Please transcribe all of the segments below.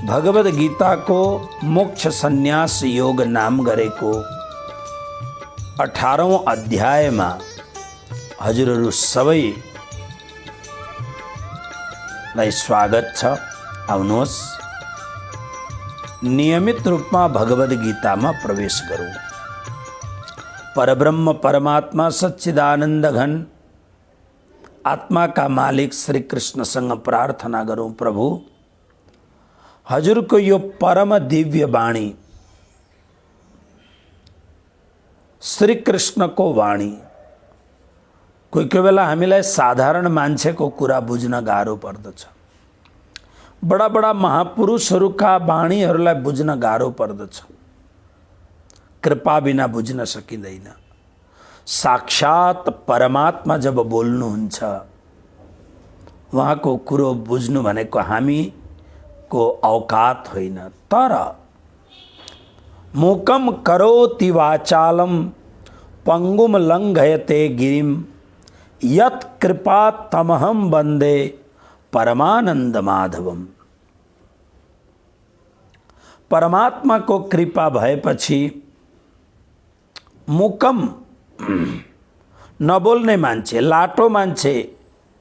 भगवद गीता को मोक्ष संन्यास योग नाम गरेको 18औं अध्यायमा हजुरहरू सबैलाई स्वागत छ। आउनुहोस् नियमित रूपमा भगवद गीतामा प्रवेश गरौँ। परब्रह्म परमात्मा सच्चिदानंद घन आत्मा का मालिक श्री कृष्णसँग प्रार्थना गरौँ, प्रभु हजुरको यो परम दिव्य वाणी श्री कृष्णको वाणी कोही कोही बेला हामीलाई साधारण मान्छेको कुरा बुझ्न गाह्रो पर्दछ। बडा बडा महापुरुषहरूका वाणीहरूलाई बुझ्न गाह्रो पर्दछ। कृपा बिना बुझ्न सकिँदैन। साक्षात परमात्मा जब बोल्नुहुन्छ उहाँको कुरो बुझ्नु भनेको हामीको औकात होइन। तर मूकं करोति वाचालं पंगुम लंघयते गिरिम यत् कृपा तमहं वन्दे परमानंद माधवम। परमात्मा को कृपा भएपछि मूकम नबोल्ने मान्छे, लाटो मान्छे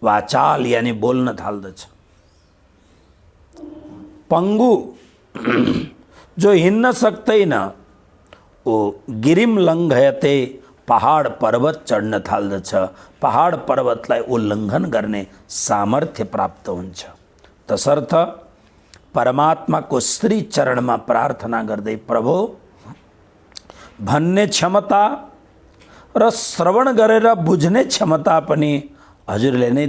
वाचाल यानी बोल्न थाल्दछ। पंगु जो हिँड्न सक्दैन ओ गिरिम लंघयते पहाड पर्वत चढ्न थाल्दछ। पहाड पर्वतलाई उल्लङ्घन गर्ने सामर्थ्य प्राप्त हुन्छ। तसर्थ परमात्माको श्री चरणमा प्रार्थना गर्दै प्रभु भन्ने क्षमता र श्रवण गरेर बुझ्ने क्षमता पनि हजुरले नै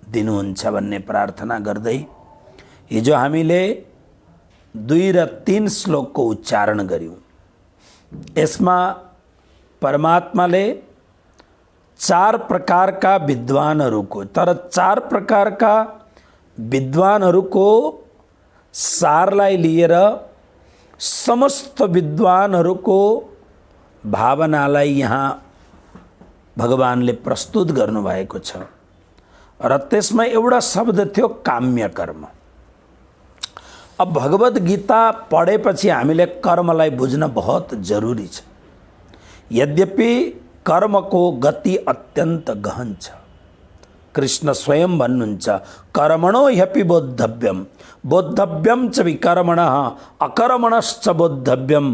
दिनुहुन्छ भन्ने प्रार्थना गर्दै हिजो हामीले 2 र 3 श्लोकको उच्चारण गर्यौं। यसमा परमात्माले 4 प्रकारका विद्वानहरूको, तर 4 प्रकारका विद्वानहरूको सारलाई लिएर समस्त विद्वानहरूको भावनालाई यहाँ भगवानले प्रस्तुत गर्नुभएको छ। र त्यसमा एउटा शब्द थियो काम्य कर्म। अब भगवद गीता पढेपछि हामीले कर्मलाई बुझ्न बहुत जरुरी छ। यद्यपि कर्मको गति अत्यन्त गहन छ। कृष्ण स्वयं भन्नुहुन्छ कर्मणो ह्यपि बोद्धव्यम बोद्धव्यम च विकर्मणः अकर्मणश्च बोद्धव्यम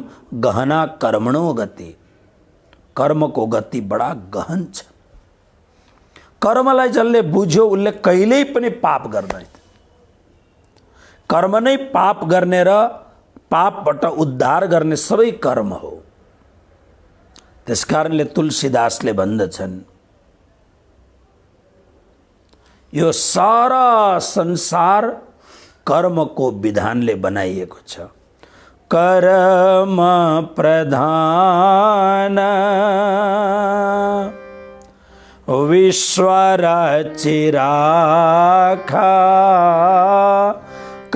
गहना कर्मणो गति। कर्मको गति बडा गहन छ। कर्मलाई जसले बुझ्यो उसले कहिल्यै पनि पाप गर्दैन। कर्म नै पाप गर्ने र पापबाट उद्धार गर्ने सबै कर्म हो। त्यसकारणले तुलसीदासले भन्दछन् यो सारा संसार कर्मको विधानले बनाइएको छ। कर्म प्रधान विश्व रचिराखा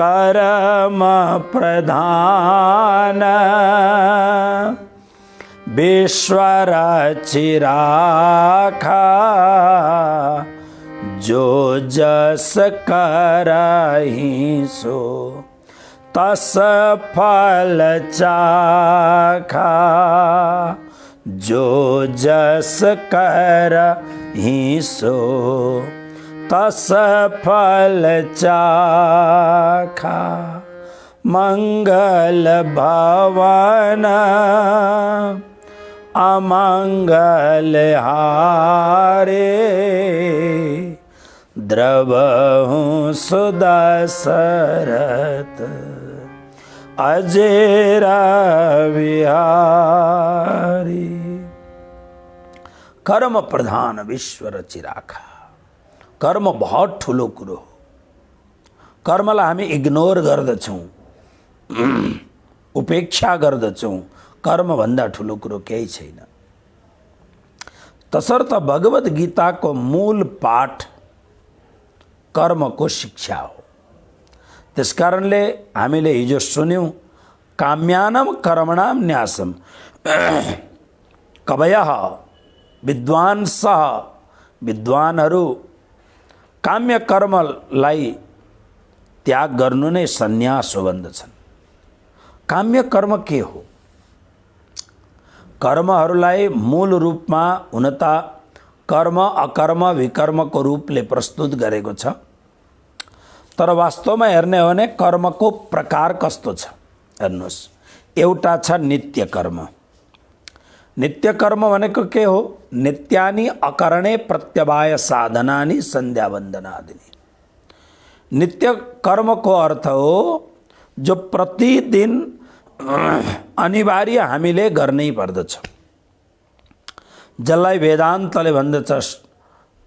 कर्म प्रधान विश्व रचिराखा जो जस करहि सो तस फल चाखा। जो जस करहि सो तस फल चाखा। मंगल भवन अमंगल हारे द्रवहु सुदशरथ अजेर विहारी। कर्म प्रधान विश्व रचिराखा। कर्म बहुत ठुलो कुरो हो। कर्मलाई हामी इग्नोर गर्दछौँ, उपेक्षा गर्दछौँ। कर्म भन्दा ठुलो कुरो केही छैन। तसर्थ भगवद गीताको मूल पाठ कर्मको शिक्षा हो। त्यसकारणले हामीले हिजो सुन्यौं काम्यानां कर्मणां न्यासम कवयः विद्वांसः विद्वानहरू काम्य कर्मलाई त्याग गर्नु नै सन्यास हो भन्दछन्। काम्य कर्म के हो? कर्महरूलाई मूल रूपमा हुन त कर्म अकर्म विकर्मको रूपले प्रस्तुत गरेको छ, तर वास्तवमा हेर्ने हो भने कर्मको प्रकार कस्तो छ हेर्नुहोस्। एउटा छ नित्य कर्म। नित्य कर्म भनेको के हो? नित्यानि अकरणे प्रत्यवाय साधनानि सन्ध्यावन्दनादिनी। नित्य कर्म को अर्थ हो जो प्रतिदिन अनिवार्य हामीले गर्नै पर्दछ, जसलाई वेदान्तले भन्दछ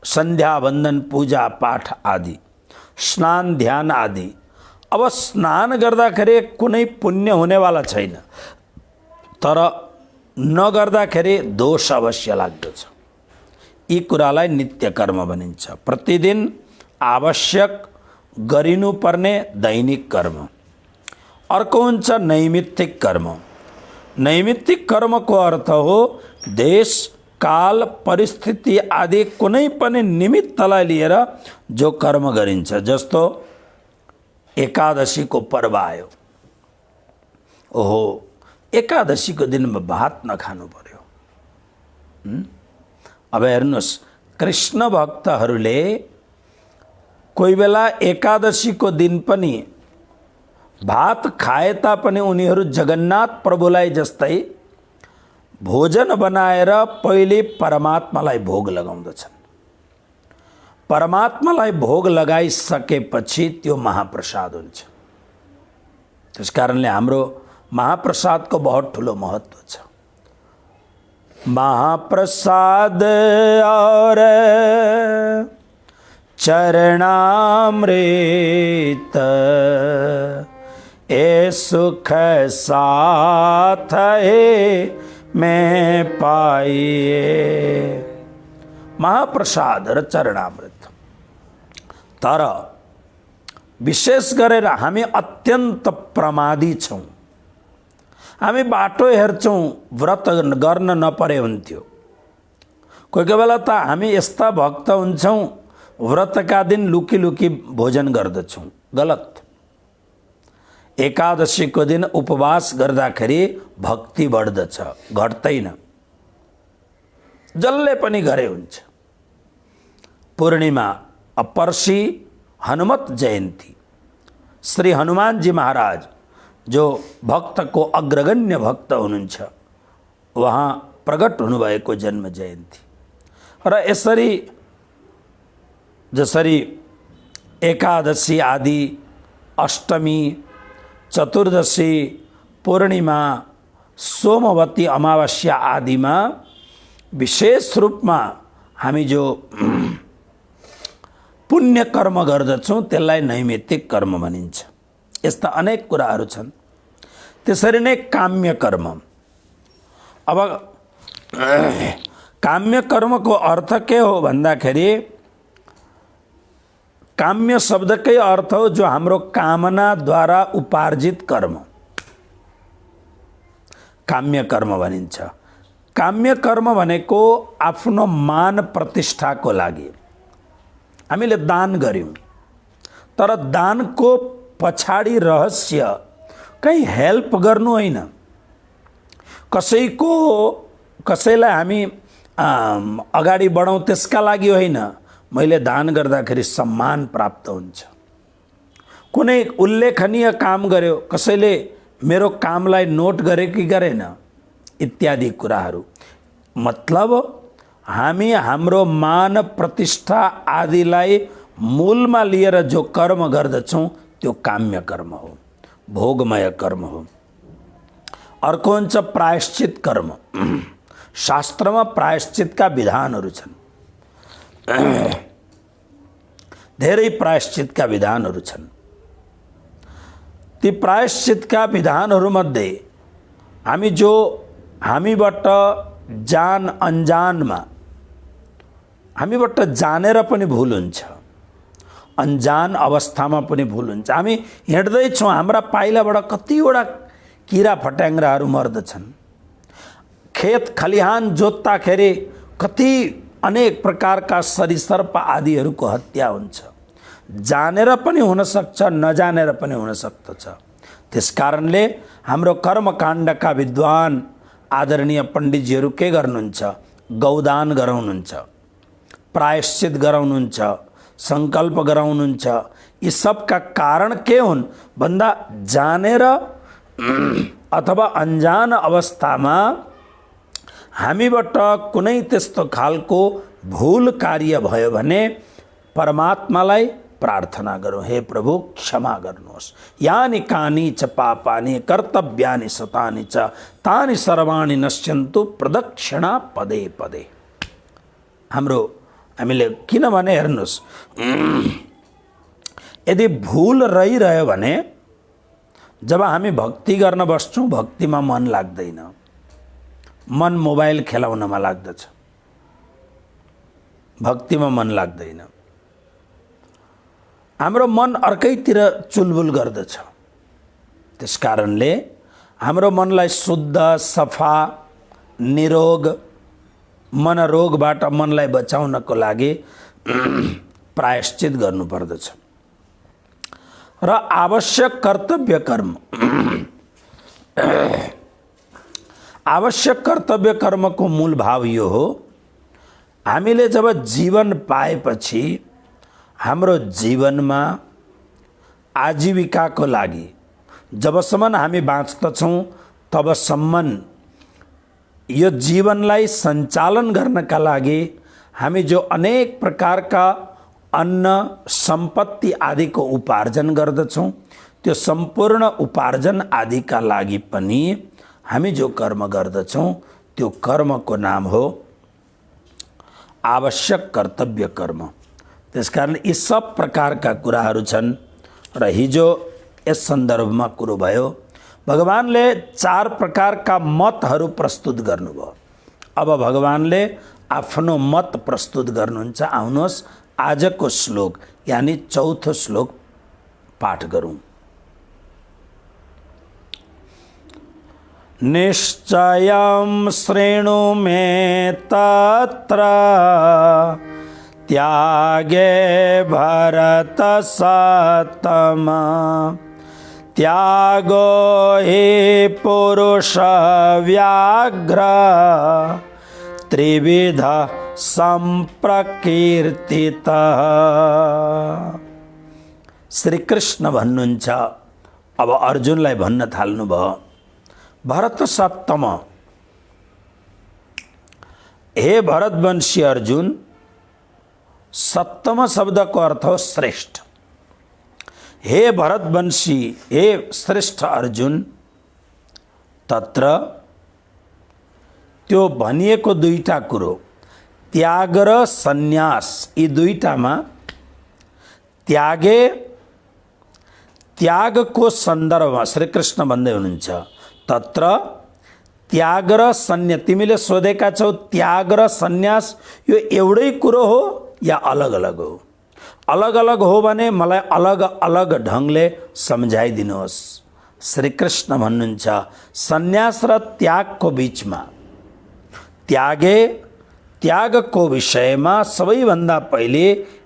सन्ध्या वन्दन पूजा पाठ आदि, स्नान ध्यान आदि। अब स्नान गर्दाखेरि कुनै पुण्य हुनेवाला छैन, तर नगर्दाखेरि दोष अवश्य लाग्दछ। यी कुरालाई नित्य कर्म भनिन्छ। प्रतिदिन आवश्यक गरिनुपर्ने दैनिक कर्म। अर्को हुन्छ नैमित्तिक कर्म। नैमित्तिक कर्मको अर्थ हो देश काल परिस्थिति आदि कुनै पनि निमित्तलाई लिएर जो कर्म गरिन्छ। जस्तो एकादशीको पर्व आयो, ओहो एकादशीको दिनमा भात नखानु पर्यो। अब हेर्नुहोस्, कृष्ण भक्तहरूले कोही बेला एकादशीको दिन पनि भात खाए तापनि उनीहरू जगन्नाथ प्रभुलाई जस्तै भोजन बनाएर पहिले परमात्मालाई भोग लगाउँदछन्। परमात्मालाई भोग लगाइसकेपछि त्यो महाप्रसाद हुन्छ। त्यसकारणले हाम्रो महाप्रसादको बहुत ठुलो महत्त्व छ। महाप्रसाद और चरणामृत ए सुख साथ में पाइए। महाप्रसाद र चरणामृत। तर विशेष गरेर हामी अत्यन्त प्रमादी छौँ। हामी बाटो हेर्छौँ, व्रत गर्न नपरे हुन्थ्यो। कोही कोही बेला त हामी यस्ता भक्त हुन्छौँ व्रतका दिन लुकी लुकी भोजन गर्दछौँ। गलत। एकादशीको दिन उपवास गर्दाखेरि भक्ति बढ्दछ, घट्दैन। जसले पनि गरे हुन्छ। पूर्णिमा पर्सि हनुमत जयन्ती, श्री हनुमान जी महाराज जो भक्त को अग्रगण्य भक्त हुनुहुन्छ, वहाँ प्रकट हुनुभएको जन्म जयन्ती। र यसरी जसरी एकादशी आदि, अष्टमी, चतुर्दशी, पूर्णिमा, सोमवती अमावस्या आदिमा विशेष रूपमा हामी जो पुण्य कर्म गर्दछौँ त्यसलाई नैमित्तिक कर्म भनिन्छ। यस्ता अनेक कुराहरू छन्। त्यसरी नै काम्य कर्म। अब काम्य कर्मको अर्थ के हो भन्दाखेरि काम्य शब्दकै अर्थ हो जो हाम्रो कामनाद्वारा उपार्जित कर्म, काम्य कर्म भनिन्छ। काम्य कर्म भनेको आफ्नो मान प्रतिष्ठाको लागि हामीले दान गर्यौं, तर दानको पछाडि रहस्य कहीं हेल्प गर्नु होइन। कसैलाई हामी अगाडि बढाउँ त्यसका लागि होइन। मैले दान गर्दाखेरि सम्मान प्राप्त हुन्छ। कुनै उल्लेखनीय काम गर्यो, कसैले मेरो कामलाई नोट गरे कि गरेन इत्यादि कुराहरू। मतलब हामी हाम्रो मान प्रतिष्ठा आदिलाई मूलमा लिएर जो कर्म गर्दछौँ त्यो काम्य कर्म हो, भोगमय कर्म हो। अर्को हुन्छ प्रायश्चित कर्म। शास्त्रमा प्रायश्चितका विधानहरू छन्। धेरै प्रायश्चितका विधानहरू छन्। ती प्रायश्चितका विधानहरूमध्ये हामीबाट जान अनजानमा, हामीबाट जानेर पनि भूल हुन्छ, अनजान अवस्थामा पनि भूल हुन्छ। हामी हिँड्दैछौँ, हाम्रा पाइलाबाट कतिवटा किरा फट्याङ्ग्राहरू मर्दछन्। खेत खलिहान जोत्दाखेरि कति अनेक प्रकारका सरीसर्प आदिहरूको हत्या हुन्छ। जानेर पनि हुन सक्छ, नजानेर पनि हुन सक्दछ। त्यसकारणले हाम्रो कर्मकाण्डका विद्वान आदरणीय पण्डितजीहरू के गर्नुहुन्छ? गौदान गराउनुहुन्छ, प्रायश्चित गराउनुहुन्छ, संकल्प गराउनुहुन्छ। यी सबका कारण के हुन् भन्दा जानेर अथवा अनजान अवस्थामा हामीबाट कुनै त्यस्तो खालको भूल कार्य भयो भने परमात्मालाई प्रार्थना गरौँ, हे प्रभु क्षमा गर्नुहोस्। यानि कानि च पापानि कर्तव्यानि शतानि च तानि सर्वाणि नश्यन्तु प्रदक्षिणा पदे पदे। हामीले किनभने हेर्नुहोस्, यदि भूल रहिरह्यो भने जब हामी भक्ति गर्न बस्छौँ भक्तिमा मन लाग्दैन, मन मोबाइल खेलाउनमा लाग्दछ, भक्तिमा मन लाग्दैन। हाम्रो मन अर्कैतिर चुलबुल गर्दछ। त्यसकारणले हाम्रो मनलाई शुद्ध, सफा, निरोग, मनरोगबाट मनलाई बचाउनको लागि प्रायश्चित गर्नुपर्दछ। र आवश्यक कर्तव्य कर्म, आवश्यक कर्तव्य कर्मको मूल भाव यो हो, हामीले जब जीवन पाएपछि हाम्रो जीवनमा आजीविकाको लागि जबसम्म हामी बाँच्दछौँ तबसम्म यो जीवनलाई सञ्चालन गर्नका लागि हामी जो अनेक प्रकारका अन्न सम्पत्ति आदिको उपार्जन गर्दछौँ, त्यो सम्पूर्ण उपार्जन आदिका लागि पनि हामी जो कर्म गर्दछौँ त्यो कर्मको नाम हो आवश्यक कर्तव्य कर्म। त्यसकारण यी सब प्रकारका कुराहरू छन्। र हिजो यस सन्दर्भमा कुरो भयो, भगवानले 4 प्रकारका मतहरू प्रस्तुत गर्नुभयो। अब भगवानले आफ्नो मत प्रस्तुत गर्नुहुन्छ। आउनुहोस् आजको श्लोक यानी 4थो श्लोक पाठ गरौँ। निश्चयं शृणु मे तत्र त्यागे भरत सत्तम त्यागो हि पुरुष व्याघ्र त्रिविध सम्प्रकीर्तित। श्री कृष्ण भन्नुहुन्छ, अब अर्जुनलाई भन्न थाल्नुभयो, भरत सत्तम, हे भरतवंशी अर्जुन। सत्तम शब्दको अर्थ हो श्रेष्ठ। हे भरतवंशी, हे श्रेष्ठ अर्जुन, तत्र त्यो भनिएको 2टा कुरो त्याग र सन्यास, यी 2टामा त्यागको सन्दर्भमा श्रीकृष्ण भन्दै हुनुहुन्छ, तत्र त्याग र सन्यास। तिमीले सोधेका छौ त्याग र सन्यास यो एउटै कुरो हो या अलग अलग हो? अलग अलग हो भने मलाई अलग अलग ढङ्गले सम्झाइदिनुहोस्। श्रीकृष्ण भन्नुहुन्छ, सन्यास र त्यागको बिचमा, त्यागको विषयमा सबैभन्दा पहिले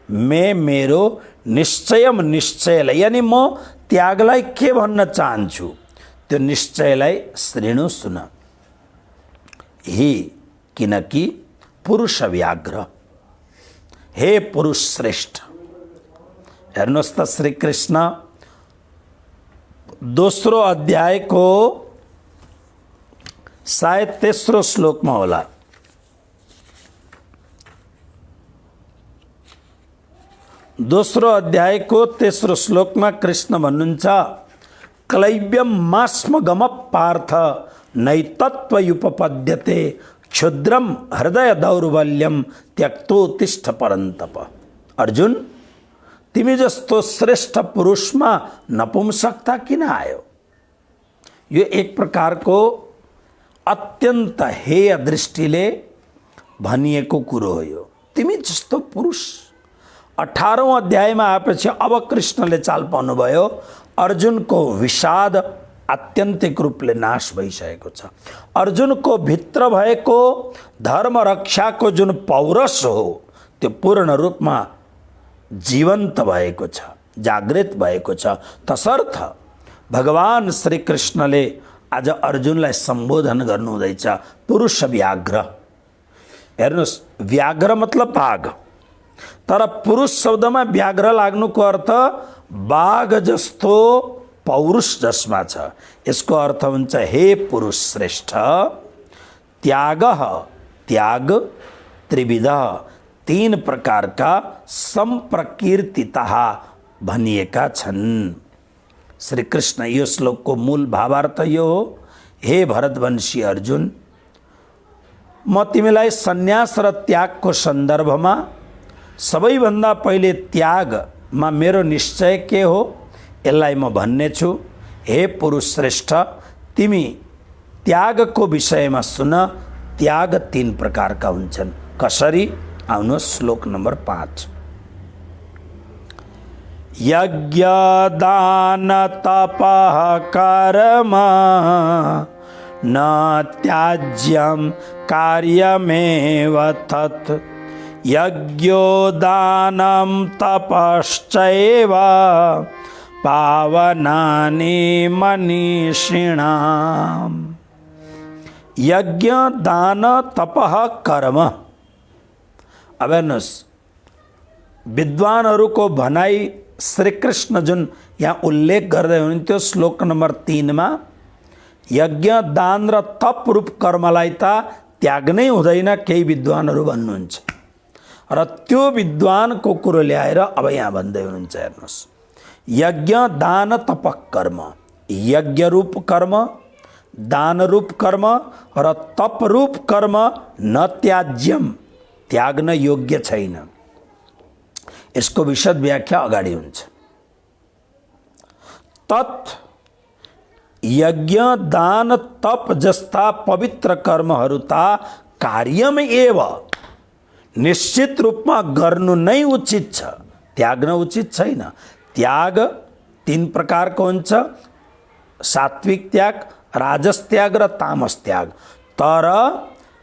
मेरो निश्चयलाई, यानी म त्यागलाई के भन्न चाहन्छु त्यो निश्चयलाई श्रेणु सुन। हे किनकि पुरुष व्याघ्र, हे पुरुष श्रेष्ठ। हेर्नुहोस् त श्रीकृष्ण दोस्रो अध्यायको सायद तेस्रो श्लोकमा होला, दोस्रो अध्यायको तेस्रो श्लोकमा कृष्ण भन्नुहुन्छ, क्लैब्यम मास्मगम पार्थ नैतत्त्वयुपपद्यते क्षुद्रम हृदय दौर्बल्यम त्यक्तोत्तिष्ठ परन्तप। अर्जुन, तिमी जस्तो श्रेष्ठ पुरुषमा नपुंसकता किन आयो? यो एक प्रकारको अत्यन्त हेय दृष्टिले भनिएको कुरो हो। यो तिमी जस्तो पुरुष 18औं अध्यायमा आएपछि अब कृष्णले चाल पाउनुभयो, अर्जुनको विषाद आत्यन्तिक रूपले नाश भइसकेको छ। अर्जुनको भित्र भएको धर्म रक्षाको जुन पौरस हो त्यो पूर्ण रूपमा जीवंत भएको छ, जागृत भएको छ। तसर्थ भगवान श्री कृष्णले आज अर्जुनलाई सम्बोधन गर्नुहुँदैछ पुरुष व्याघ्र। हेर्नुहोस्, व्याघ्र मतलब बाघ, तर पुरुष शब्दमा व्याघ्र लाग्नुको अर्थ बाघ जस्तो पौरुष जसमा छ। यसको अर्थ हुन्छ हे पुरुष श्रेष्ठ, त्याग त्रिविध, 3 प्रकारका सम्प्रकीर्तिता भनिएका छन्। श्री कृष्ण यो श्लोकको मूल भावार्थ यो हो, हे भरतवंशी अर्जुन, म तिमीलाई सन्यास र त्यागको सन्दर्भमा सबैभन्दा पहिले त्यागमा मेरो निश्चय के हो यसलाई म भन्ने छु। हे पुरुष श्रेष्ठ, तिमी त्यागको विषयमा सुन। त्याग 3 प्रकारका हुन्छन्। कसरी? आउनुहोस् श्लोक नम्बर 5। यज्ञ दान तपः कर्म न त्याज्यं कार्यमेव तत् यज्ञो दानं तपश्चैव पावनानि मनीषिणाम्। यज्ञ दान तपः कर्म। अब हेर्नुहोस्, विद्वानहरूको भनाइ श्री कृष्ण जुन यहाँ उल्लेख गर्दै हुनुहुन्थ्यो श्लोक नम्बर 3 मा, यज्ञ दान र तप रूप कर्मलाई त त्याग्नै हुँदैन केही विद्वानहरू भन्नुहुन्छ, र त्यो विद्वानको कुरो ल्याएर अब यहाँ भन्दै हुनुहुन्छ। हेर्नुहोस्, यज्ञ दान तप कर्म, यज्ञ रूप कर्म, दान रूप कर्म र तप रूप कर्म न त्याज्यम, त्याग्न योग्य छैन। यसको विशद व्याख्या अगाडि हुन्छ। तत् यज्ञ दान तप जस्ता पवित्र कर्महरू त कार्यम एव, निश्चित रूपमा गर्नु नै उचित छ, त्याग्न उचित छैन। त्याग 3 प्रकारको हुन्छ, सात्विक त्याग, राजस त्याग र तामस त्याग। तर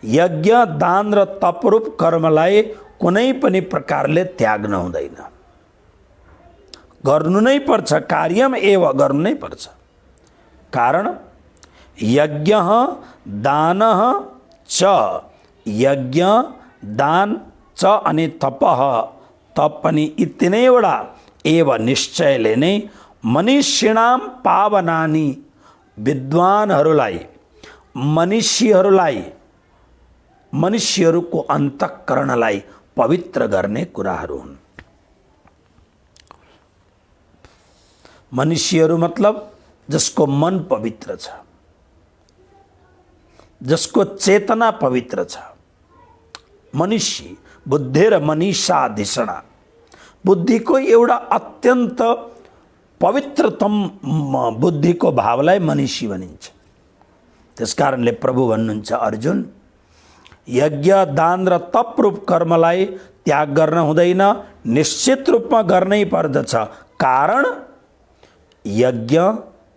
यज्ञ दान र तपरूप कर्मलाई कुनै पनि प्रकारले त्याग्न हुँदैन, गर्नु नै पर्छ, कार्यम एव, गर्नु नै पर्छ। कारण यज्ञ दान च, यज्ञ दान च अनि तपः, तप पनि यी 3वटा एव निश्चयले नै मनीषिणाम पावनानि, विद्वानहरूलाई, मनुष्यहरूको अन्तःकरणलाई पवित्र गर्ने कुराहरू हुन्। मनुष्यहरू मतलब जसको मन पवित्र छ, जसको चेतना पवित्र छ। मनुष्य बुद्धि र मनीषाधिषणा, बुद्धिको एउटा अत्यन्त पवित्रतम बुद्धिको भावलाई मनीषी भनिन्छ। त्यसकारणले प्रभु भन्नुहुन्छ, अर्जुन, यज्ञ दान र तप रूप कर्मलाई त्याग गर्न हुँदैन, निश्चित रूपमा गर्नै पर्दछ। कारण यज्ञ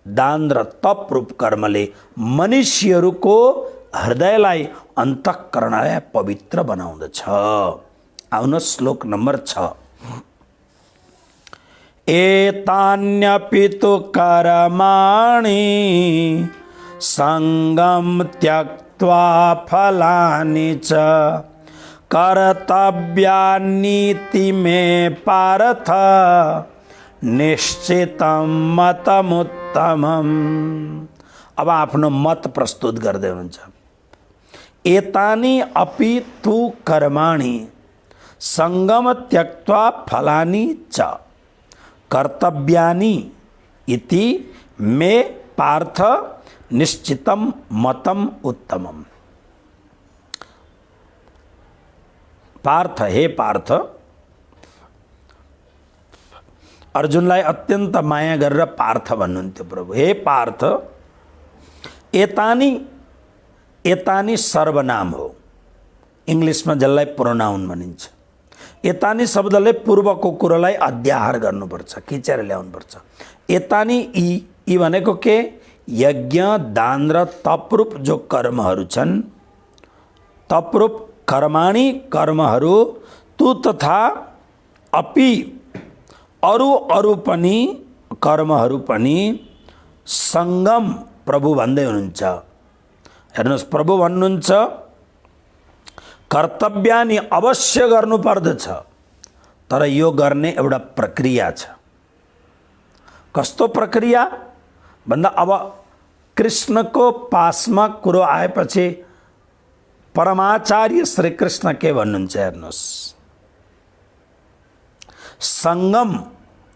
दान र तप रूप कर्मले मनुष्यहरूको हृदयलाई, अन्तःकरणलाई पवित्र बनाउँदछ। आउनुहोस् श्लोक नम्बर 6। एतान्यपि तु कर्माणि संगम त्यक्त्वा फलानि च कर्तव्यानीति मे पार्थ निश्चितं मतमुत्तमम्। अब आफ्नो मत प्रस्तुत गर्दै हुनुहुन्छ। एतानि अपि तु कर्माणि संगम त्यक्त्वा फलानि च कर्तव्यानि इति मे पार्थ निश्चितं मतम उत्तमम्। पार्थ, हे पार्थ, अर्जुनलाई अत्यन्त माया गरेर पार्थ भन्नुहुन्थ्यो प्रभु। हे पार्थ, एतानि सर्वनाम हो, इङ्ग्लिसमा जसलाई प्रोनाउन भनिन्छ। एतानि शब्दले पूर्वको कुरोलाई अध्याहार गर्नुपर्छ, खिचेर ल्याउनुपर्छ। एतानि यी भनेको के? यज्ञ दान र तपरूप जो कर्महरू छन्, तपरूप कर्माणि कर्महरू, तु तथा अपि अरू अरू पनि कर्महरू पनि सङ्गम प्रभु भन्दै हुनुहुन्छ। हेर्नुहोस्, प्रभु भन्नुहुन्छ कर्तव्यानि अवश्य गर्नुपर्दछ, तर यो गर्ने एउटा प्रक्रिया छ। कस्तो प्रक्रिया भन्दा अब कृष्णको पासमा कुरो आएपछि परमाचार्य श्री कृष्ण के भन्नुहुन्छ हेर्नुहोस्, सङ्गम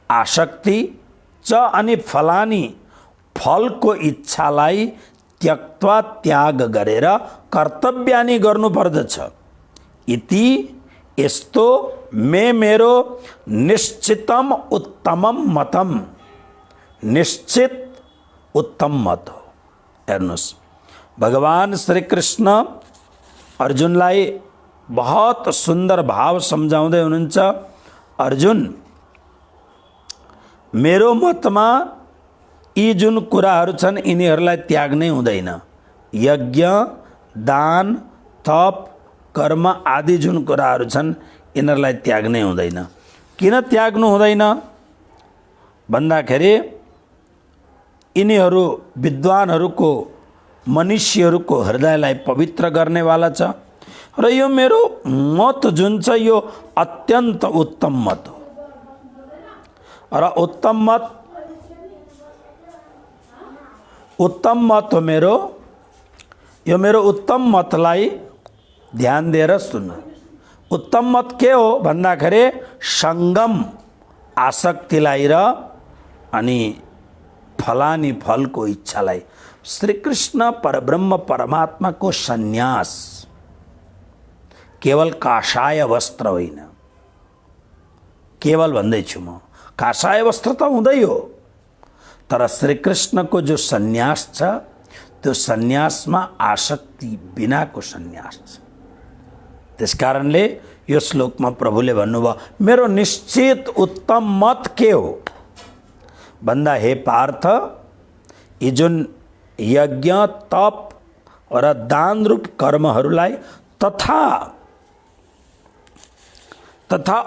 आसक्ति च अनि फलानी फलको इच्छालाई त्यक्त्वा त्याग गरेर कर्तव्यानि गर्नुपर्दछ। इति यस्तो मेरो निश्चितम उत्तमम मतम, निश्चित उत्तम मत हो। हेर्नुहोस्, भगवान श्री कृष्ण अर्जुनलाई बहुत सुन्दर भाव सम्झाउँदै हुनुहुन्छ। अर्जुन, मेरो मतमा यी जुन कुराहरू छन् यिनीहरूलाई त्याग्नै हुँदैन। यज्ञ, दान, तप, कर्म आदि जुन कुराहरू छन् यिनीहरूलाई त्याग्नै हुँदैन। किन त्याग्नु हुँदैन भन्दाखेरि यिनीहरू विद्वानहरूको, मनुष्यहरूको हृदयलाई पवित्र गर्नेवाला छ र यो मेरो मत जुन छ यो अत्यन्त उत्तम मत हो। र उत्तम मत हो मेरो, यो मेरो उत्तम मतलाई ध्यान दिएर सुन्नु। उत्तम मत के हो भन्दाखेरि सङ्गम आसक्तिलाई र अनि फलानी फलको इच्छालाई। श्री कृष्ण परब्रह्म परमात्माको सन्यास केवल काषाय वस्त्र होइन। केवल भन्दैछु म, काषाय वस्त्र त हुँदै हो, तर श्री कृष्णको जो सन्यास छ त्यो सन्यासमा आसक्ति बिनाको सन्यास छ। त्यसकारणले यो श्लोकमा प्रभुले भन्नुभयो मेरो निश्चित उत्तम मत के हो भन्दा, हे पार्थ, यी जुन यज्ञ, तप र दान रूप कर्महरूलाई तथा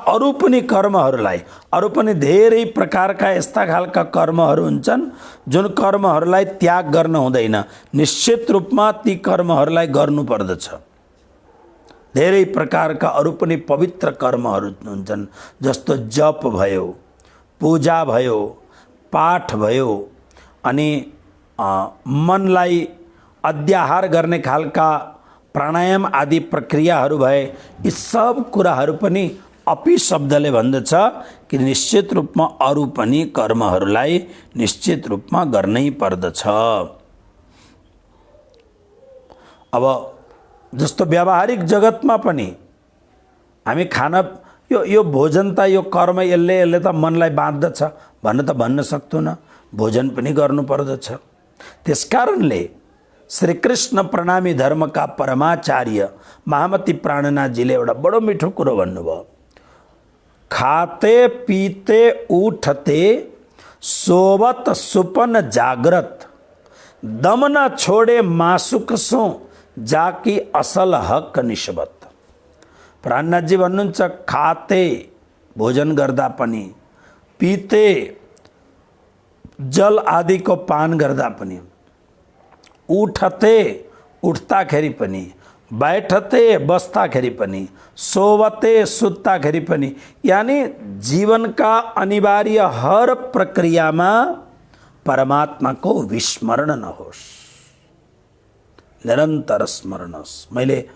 अरू पनि कर्महरूलाई, अरू पनि धेरै प्रकारका यस्ता खालका कर्महरू हुन्छन् जुन कर्महरूलाई त्याग गर्न हुँदैन। निश्चित रूपमा ती कर्महरूलाई गर्नुपर्दछ। धेरै प्रकारका अरू पनि पवित्र कर्महरू हुन्छन्, जस्तो जप भयो, पूजा भयो, पाठ भयो, अनि मनलाई अध्याहार गर्ने खालका प्राणायाम आदि प्रक्रियाहरू भए। यी सब कुराहरू पनि अपि शब्दले भन्दछ कि निश्चित रूपमा अरू पनि कर्महरूलाई निश्चित रूपमा गर्नै पर्दछ। अब जस्तो व्यावहारिक जगतमा पनि हामी खाना यो भोजन त यो कर्म यसले त मनलाई बाँध्दछ भन्न सक्दैनौँ। भोजन पनि गर्नुपर्दछ। त्यसकारणले श्री कृष्ण प्रणामी धर्मका परमाचार्य महामती प्राणनाथजीले एउटा बडो मिठो कुरो भन्नुभयो, खाते पीते उठते सोवत सुपन जाग्रत, दम न छोडे मासुक सो जाकी असल हक निस्बत। प्राणनाथजी भन्नुहुन्छ खाते भोजन गर्दा पनि, पीते जल आदिको पान गर्दा पनि, उठते उठ्दाखेरि पनि, बैठते बस्दाखेरि पनि, सोवते सुत्दाखेरि पनि, यानी जीवनका अनिवार्य हर प्रक्रियामा परमात्माको विस्मरण नहोस्, निरन्तर स्मरण होस्। मैले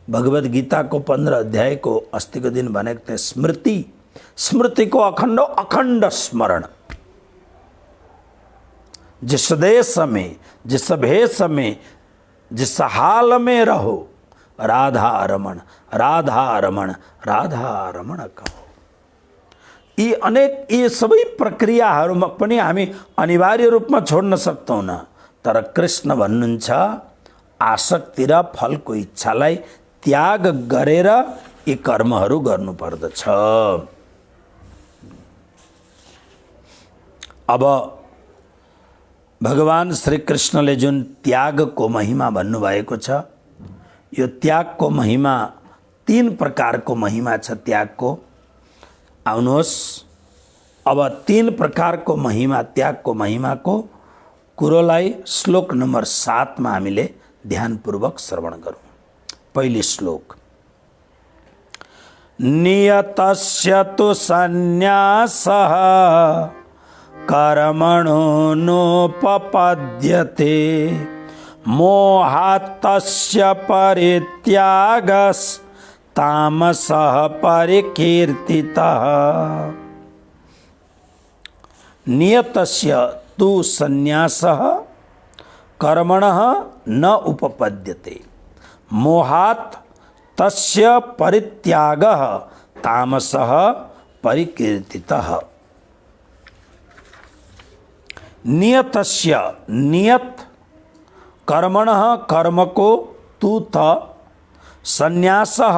भगवद गीताको 15 अध्यायको अस्तिको दिन भनेको थिएँ, स्मृतिको अखण्ड स्मरण। जिस देश में, जिस भेष में, जिस हाल में रहो, राधा रमण राधा रमण राधा रमण कहो। यी सबै प्रक्रियाहरूमा पनि हामी अनिवार्य रूपमा छोड्न सक्दैनौँ, तर कृष्ण भन्नुहुन्छ आसक्ति र फलको इच्छालाई त्याग गरेर यी कर्महरू गर्नुपर्दछ। अब भगवान श्री कृष्णले जुन त्यागको महिमा भन्नुभएको छ, यो त्यागको महिमा 3 प्रकारको महिमा छ त्यागको। आउनुहोस् अब 3 प्रकारको महिमा, त्यागको महिमाको कुरोलाई श्लोक नम्बर 7 मा हामीले ध्यानपूर्वक श्रवण गरौँ। पहिलो श्लोक, नियतस्य तु सन्न्यासः कर्मणो नोपपद्यते मोहात्तस्य परित्यागस्तामसः परिकीर्तितः। नियतस्य तु सन्न्यासः कर्मणः न उपपद्यते मोहात् तस्य परित्यागः तामसः परिकीर्तितः। नियतस्य, नियत कर्मणः कर्मको, तु त सन्यासः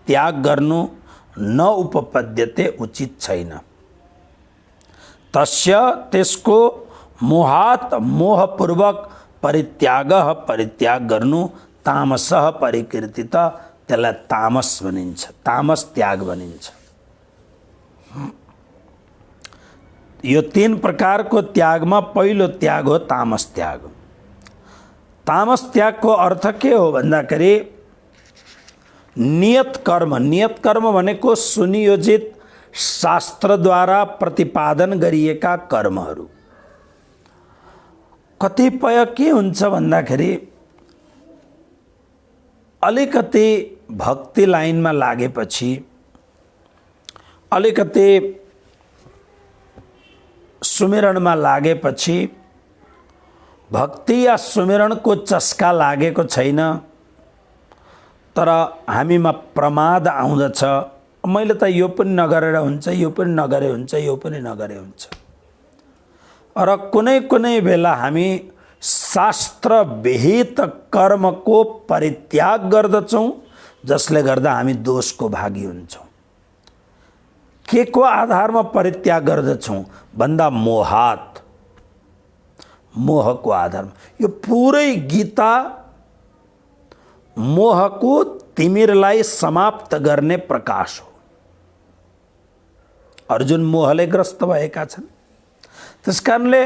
त्याग गर्नु, न उपपद्यते उचित छैन, तस्य त्यसको मोहात मोहपूर्वक परित्यागः परित्याग गर्नु, तामसः परिकीर्तित त्यसलाई तामस भनिन्छ, तामस त्याग भनिन्छ। यो 3 प्रकारको त्यागमा पहिलो त्याग हो तामस त्याग। तामस त्यागको अर्थ के हो भन्दाखेरि नियत कर्म, नियत कर्म भनेको सुनियोजित शास्त्रद्वारा प्रतिपादन गरिएका कर्महरू। कतिपय के हुन्छ भन्दाखेरि अलिकति भक्ति लाइनमा लागेपछि, अलिकति सुमिरणमा लागेपछि भक्ति या सुमिरणको चस्का लागेको छैन, तर हामीमा प्रमाद आउँदछ, मैले त यो पनि नगरेर हुन्छ, यो पनि नगरे हुन्छ, यो पनि नगरे हुन्छ। र कुनै कुनै बेला हामी शास्त्र विहित कर्मको परित्याग गर्दछौँ, जसले गर्दा हामी दोषको भागी हुन्छौँ। के को आधारमा परित्याग गर्दछौँ भन्दा मोहात, मोहको आधारमा। यो पुरै गीता मोहको तिमिरलाई समाप्त गर्ने प्रकाश हो। अर्जुन मोहले ग्रस्त भएका छन्, त्यसकारणले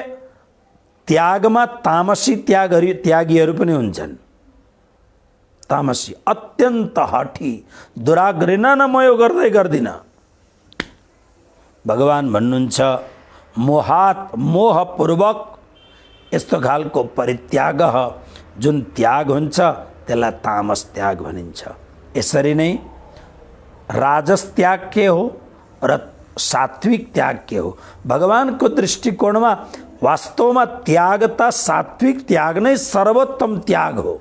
त्यागमा तामसी त्यागीहरू पनि हुन्छन्। तामसी अत्यन्त हठी, दुराग्रह न म यो गर्दै गर्दिनँ। भगवान भन्नुहुन्छ मोहात मोहपूर्वक यस्तो खालको परित्याग जुन त्याग हुन्छ त्यसलाई तामस त्याग भनिन्छ। यसरी नै राजस त्याग के हो र सात्विक त्याग के हो? भगवानको दृष्टिकोणमा वास्तवमा त्याग त सात्विक त्याग नै सर्वोत्तम त्याग हो,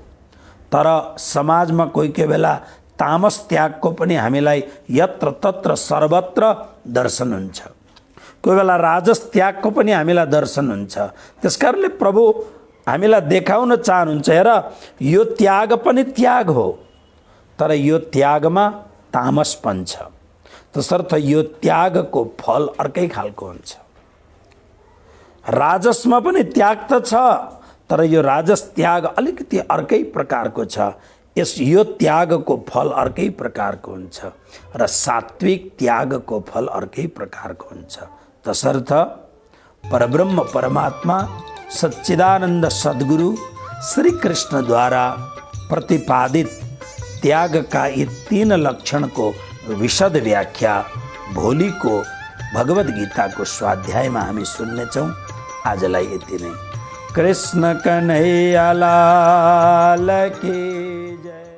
तर समाजमा कोही बेला तामस त्यागको पनि हामीलाई यत्र तत्र सर्वत्र दर्शन हुन्छ। कोही बेला राजस त्यागको पनि हामीलाई दर्शन हुन्छ। त्यसकारणले प्रभु हामीलाई देखाउन चाहनुहुन्छ, हेर यो त्याग पनि त्याग हो, तर यो त्यागमा तामसपन छ। तसर्थ यो त्यागको फल अर्कै खालको हुन्छ। राजसमा पनि त्याग त छ, तर यो राजस त्याग अलिकति अर्कै प्रकारको छ। यो त्यागको फल अर्कै प्रकारको हुन्छ र सात्विक त्यागको फल अर्कै प्रकारको हुन्छ। तसर्थ परब्रह्म परमात्मा सच्चिदानंद सद्गुरु श्री कृष्णद्वारा प्रतिपादित त्याग का ये 3 लक्षण को विशद व्याख्या भोलिको भगवद गीता को स्वाध्याय में हामी सुन्नेछौँ। आजलाई यति नै। कृष्ण कन्हैया लाल की जय।